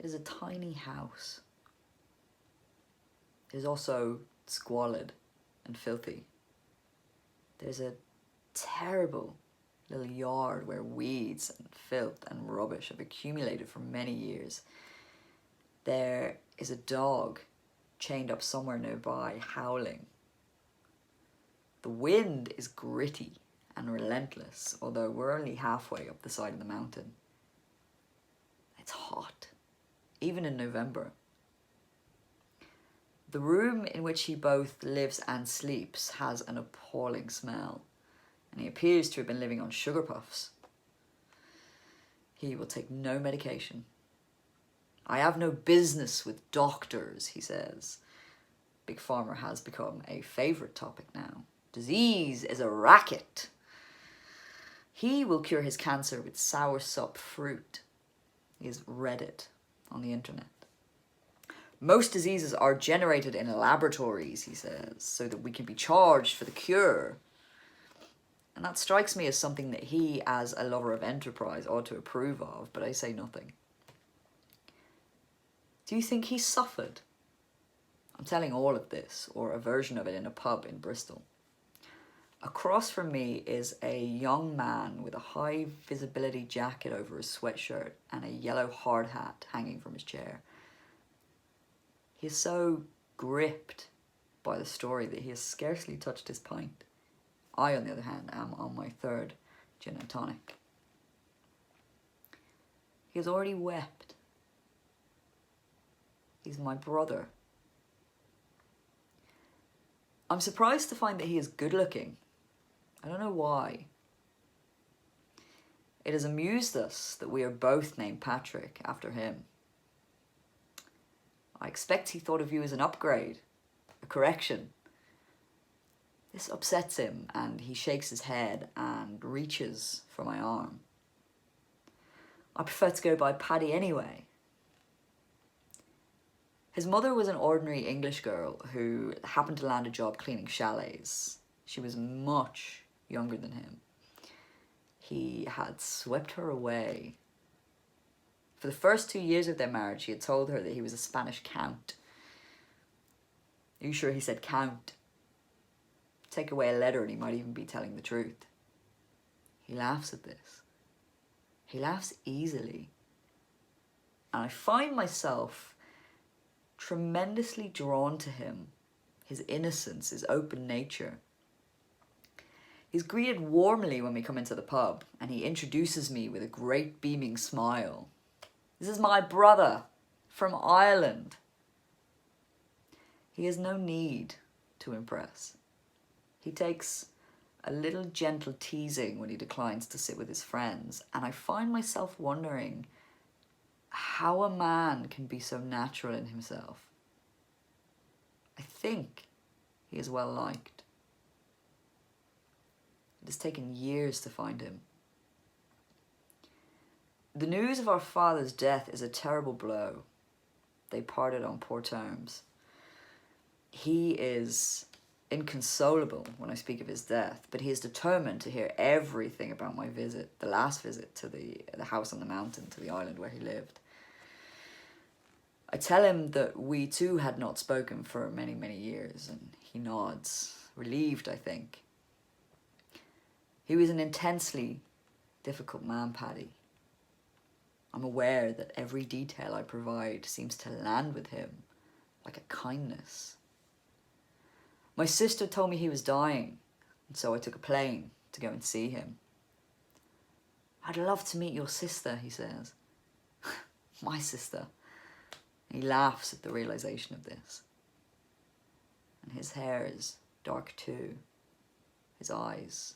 It is a tiny house. It is also squalid and filthy. There's a terrible little yard where weeds and filth and rubbish have accumulated for many years. There is a dog chained up somewhere nearby, howling. The wind is gritty and relentless, although we're only halfway up the side of the mountain. It's hot, even in November. The room in which he both lives and sleeps has an appalling smell, and he appears to have been living on sugar puffs. He will take no medication. I have no business with doctors, he says. Big Pharma has become a favourite topic now. Disease is a racket. He will cure his cancer with soursop fruit. He has read it on the internet. Most diseases are generated in laboratories, he says, so that we can be charged for the cure. And that strikes me as something that he, as a lover of enterprise, ought to approve of, but I say nothing. Do you think he suffered? I'm telling all of this, or a version of it, in a pub in Bristol. Across from me is a young man with a high visibility jacket over his sweatshirt and a yellow hard hat hanging from his chair. He is so gripped by the story that he has scarcely touched his pint. I, on the other hand, am on my third gin and tonic. He has already wept. He's my brother. I'm surprised to find that he is good looking. I don't know why. It has amused us that we are both named Patrick after him. I expect he thought of you as an upgrade, a correction. This upsets him, and he shakes his head and reaches for my arm. I prefer to go by Paddy anyway. His mother was an ordinary English girl who happened to land a job cleaning chalets. She was much younger than him. He had swept her away. For the first 2 years of their marriage, he had told her that he was a Spanish count. Are you sure he said count? Take away a letter and he might even be telling the truth. He laughs at this. He laughs easily. And I find myself tremendously drawn to him, his innocence, his open nature. He's greeted warmly when we come into the pub, and he introduces me with a great beaming smile. This is my brother from Ireland. He has no need to impress. He takes a little gentle teasing when he declines to sit with his friends, and I find myself wondering how a man can be so natural in himself. I think he is well liked. It has taken years to find him. The news of our father's death is a terrible blow. They parted on poor terms. He is inconsolable when I speak of his death, but he is determined to hear everything about my visit, the last visit to the house on the mountain, to the island where he lived. I tell him that we too had not spoken for many, many years, and he nods, relieved, I think. He was an intensely difficult man, Paddy. I'm aware that every detail I provide seems to land with him like a kindness. My sister told me he was dying, and so I took a plane to go and see him. I'd love to meet your sister, he says. My sister. He laughs at the realization of this. And his hair is dark too. His eyes